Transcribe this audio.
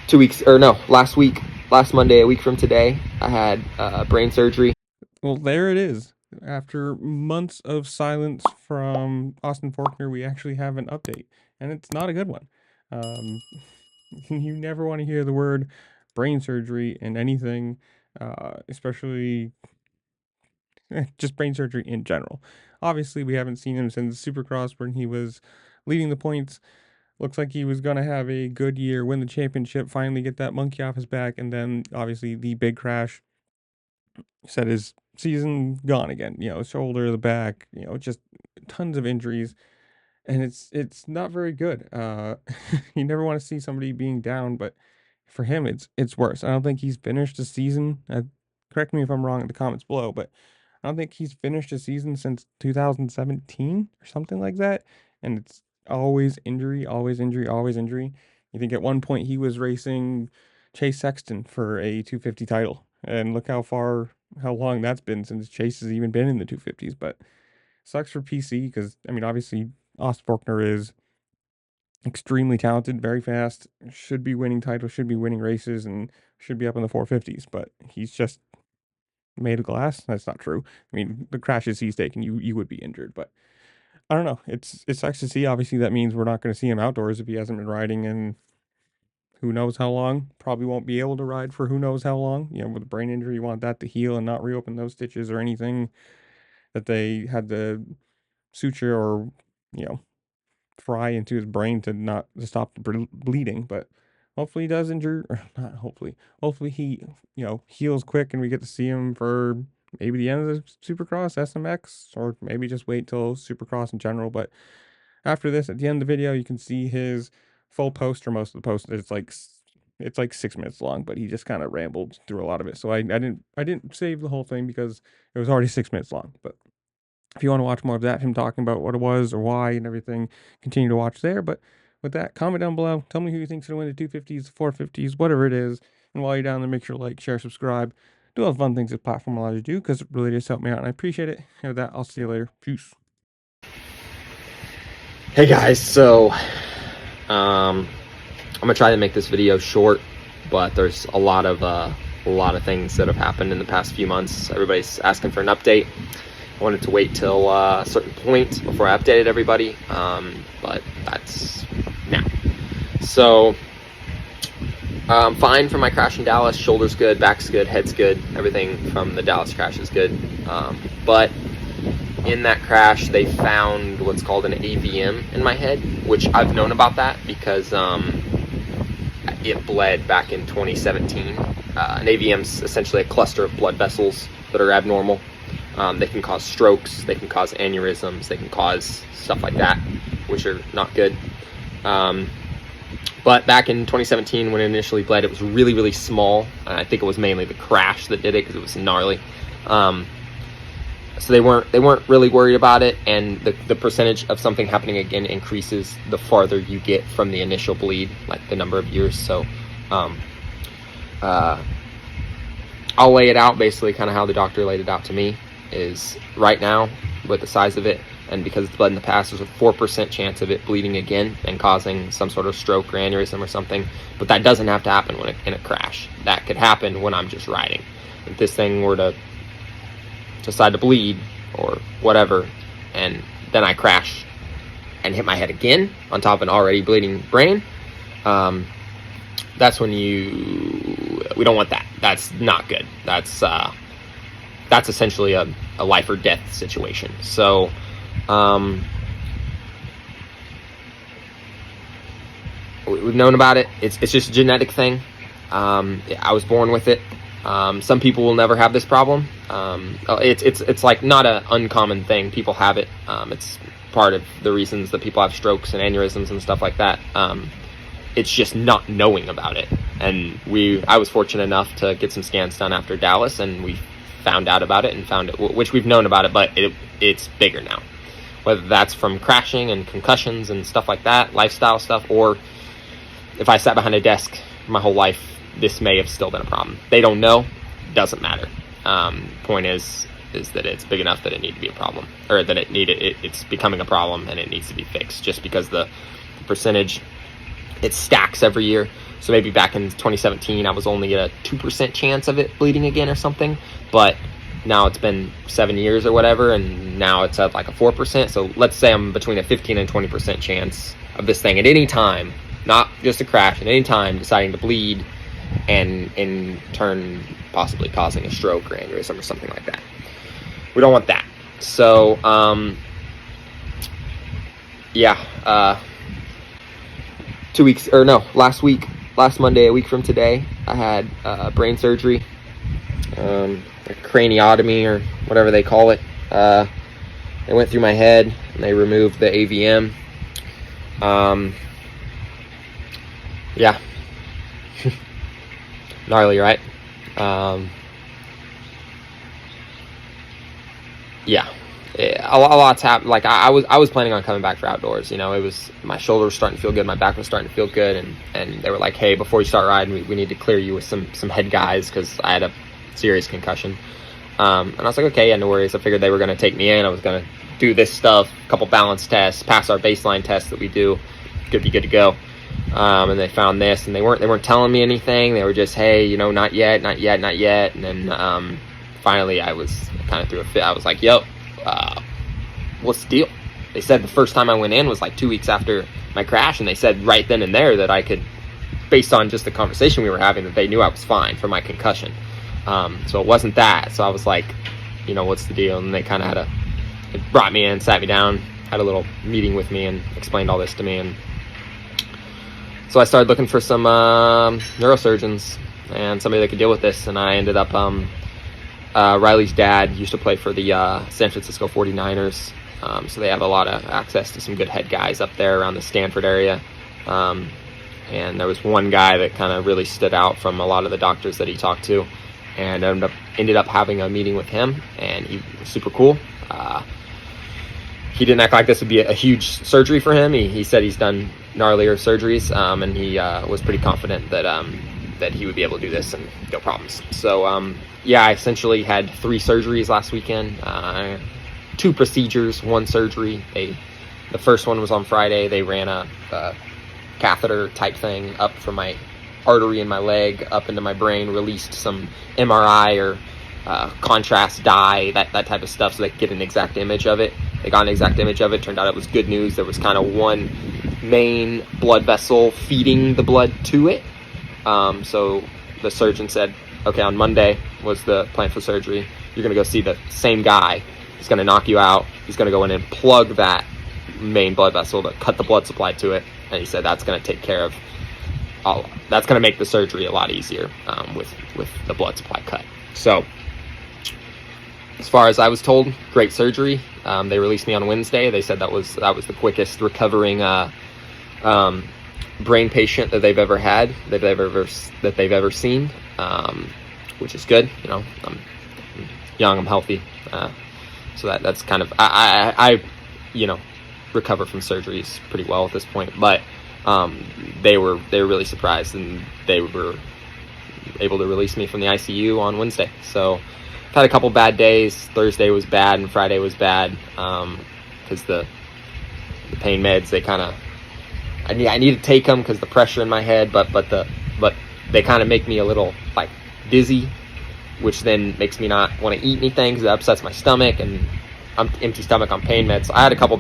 2 weeks, or no, last Monday, a week from today, I had brain surgery. Well, there it is. After months of silence from Austin Forkner, we actually have an update, and it's not a good one. Um, you never want to hear the word brain surgery in anything, especially just brain surgery in general. Obviously, we haven't seen him since Supercross when he was leading the points. Looks like he was going to have a good year, win the championship, finally get that monkey off his back, and then obviously the big crash said his season gone again. You know, shoulder, the back, just tons of injuries, and it's not very good. You never want to see somebody being down, but for him, it's worse. I don't think he's finished the season. Correct me if I'm wrong in the comments below, but I don't think he's finished a season since 2017 or something like that, and it's always injury, always injury, always injury. You think at one point he was racing Chase Sexton for a 250 title, and look how long that's been since Chase has even been in the 250s. But sucks for PC because I mean, obviously, Austin Forkner is extremely talented, very fast, should be winning titles, should be winning races, and should be up in the 450s. But he's just made of glass. That's not true. I mean, the crashes he's taken, you would be injured. But I don't know. It sucks to see. Obviously, that means we're not going to see him outdoors if he hasn't been riding in who knows how long. Probably won't be able to ride for who knows how long. You know, with a brain injury, you want that to heal and not reopen those stitches or anything that they had to suture or you know fry into his brain to stop the bleeding. But hopefully he does injure, or not hopefully. Hopefully he heals quick and we get to see him for maybe the end of the Supercross SMX, or maybe just wait till Supercross in general. But after this, at the end of the video, you can see his full post, or most of the post. It's like 6 minutes long, but he just kind of rambled through a lot of it. So I didn't save the whole thing because it was already 6 minutes long. But if you want to watch more of that, him talking about what it was or why and everything, continue to watch there. But with that, comment down below. Tell me who you think's going to win the 250s, 450s, whatever it is. And while you're down there, make sure to like, share, subscribe. Do all the fun things this platform allows you to do, because it really does help me out, and I appreciate it. And with that, I'll see you later. Peace. Hey guys, so I'm gonna try to make this video short, but there's a lot of things that have happened in the past few months. Everybody's asking for an update. I wanted to wait till a certain point before I updated everybody, but that's now. So I'm fine from my crash in Dallas. Shoulder's good, back's good, head's good. Everything from the Dallas crash is good. But in that crash, they found what's called an AVM in my head, which I've known about that because it bled back in 2017. An AVM's essentially a cluster of blood vessels that are abnormal. They can cause strokes, they can cause aneurysms, they can cause stuff like that, which are not good. But back in 2017, when it initially bled, it was really, really small. I think it was mainly the crash that did it because it was gnarly. So they weren't really worried about it, and the percentage of something happening again increases the farther you get from the initial bleed, like the number of years. So I'll lay it out basically kind of how the doctor laid it out to me. Is right now, with the size of it, and because it's bled in the past, there's a 4% chance of it bleeding again and causing some sort of stroke or aneurysm or something. But that doesn't have to happen in a crash. That could happen when I'm just riding. If this thing were to decide to bleed or whatever, and then I crash and hit my head again on top of an already bleeding brain, that's when we don't want that. That's not good. That's essentially a life or death situation. So we've known about it. It's just a genetic thing. I was born with it. Some people will never have this problem. It's like not an uncommon thing. People have it. It's part of the reasons that people have strokes and aneurysms and stuff like that. It's just not knowing about it. And I was fortunate enough to get some scans done after Dallas, and we found out about it and found it, which we've known about it, but it's bigger now. Whether that's from crashing and concussions and stuff like that, lifestyle stuff, or if I sat behind a desk my whole life, this may have still been a problem. They don't know. Doesn't matter. Point is that it's big enough that it needed to be a problem, or that it's becoming a problem and it needs to be fixed. Just because the percentage, it stacks every year. So maybe back in 2017, I was only at a 2% chance of it bleeding again or something. But now it's been 7 years or whatever, and now it's at like a 4%. So let's say I'm between a 15 and 20% chance of this thing at any time, not just a crash, at any time deciding to bleed and in turn possibly causing a stroke or aneurysm or something like that. We don't want that. So last Monday, a week from today, I had brain surgery, a craniotomy or whatever they call it. They went through my head and they removed the AVM. Yeah. Gnarly, right? Yeah. A lot's happened. Like I was planning on coming back for outdoors. You know, it was, my shoulder was starting to feel good, my back was starting to feel good, and they were like, hey, before you start riding, we need to clear you with some head guys, because I had a serious concussion. And I was like, okay, yeah, no worries. I figured they were going to take me in. I was going to do this stuff, a couple balance tests, pass our baseline tests that we do, be good to go. And they found this, and they weren't telling me anything. They were just, hey, you know, not yet. And then finally, I was kind of threw a fit. I was like, yo, what's the deal? They said the first time I went in was like 2 weeks after my crash, and they said right then and there that I could, based on just the conversation we were having, that they knew I was fine for my concussion. So it wasn't that. So I was like, you know, what's the deal? And they kind of they brought me in, sat me down, had a little meeting with me, and explained all this to me. And so I started looking for some neurosurgeons and somebody that could deal with this. And I ended up, Riley's dad used to play for the San Francisco 49ers. So they have a lot of access to some good head guys up there around the Stanford area. And there was one guy that kind of really stood out from a lot of the doctors that he talked to, and ended up having a meeting with him, and he was super cool. He didn't act like this would be a huge surgery for him. He said he's done gnarlier surgeries, and he was pretty confident that he would be able to do this and no problems. So yeah, I essentially had 3 surgeries last weekend, 2 procedures, 1 surgery. The first one was on Friday. They ran a catheter type thing up from my artery in my leg up into my brain, released some MRI or contrast dye, that type of stuff, so they could get an exact image of it. They got an exact image of it. Turned out it was good news. There was kind of one main blood vessel feeding the blood to it. So the surgeon said, okay, on Monday was the plan for surgery. You're going to go see the same guy. He's going to knock you out. He's going to go in and plug that main blood vessel to cut the blood supply to it. And he said that's going to take care of all. That's going to make the surgery a lot easier with the blood supply cut. So as far as I was told, great surgery. They released me on Wednesday. They said that was the quickest recovering brain patient that they've ever had, that they've ever seen, which is good. You know, I'm young, I'm healthy, so that's kind of I you know, recover from surgeries pretty well at this point. But they were really surprised, and they were able to release me from the ICU on Wednesday. So I've had a couple bad days. Thursday was bad and Friday was bad, because the pain meds, they kind of, I need to take them because the pressure in my head, but they kind of make me a little like dizzy, which then makes me not want to eat anything because it upsets my stomach, and I'm empty stomach on pain meds. So I had a couple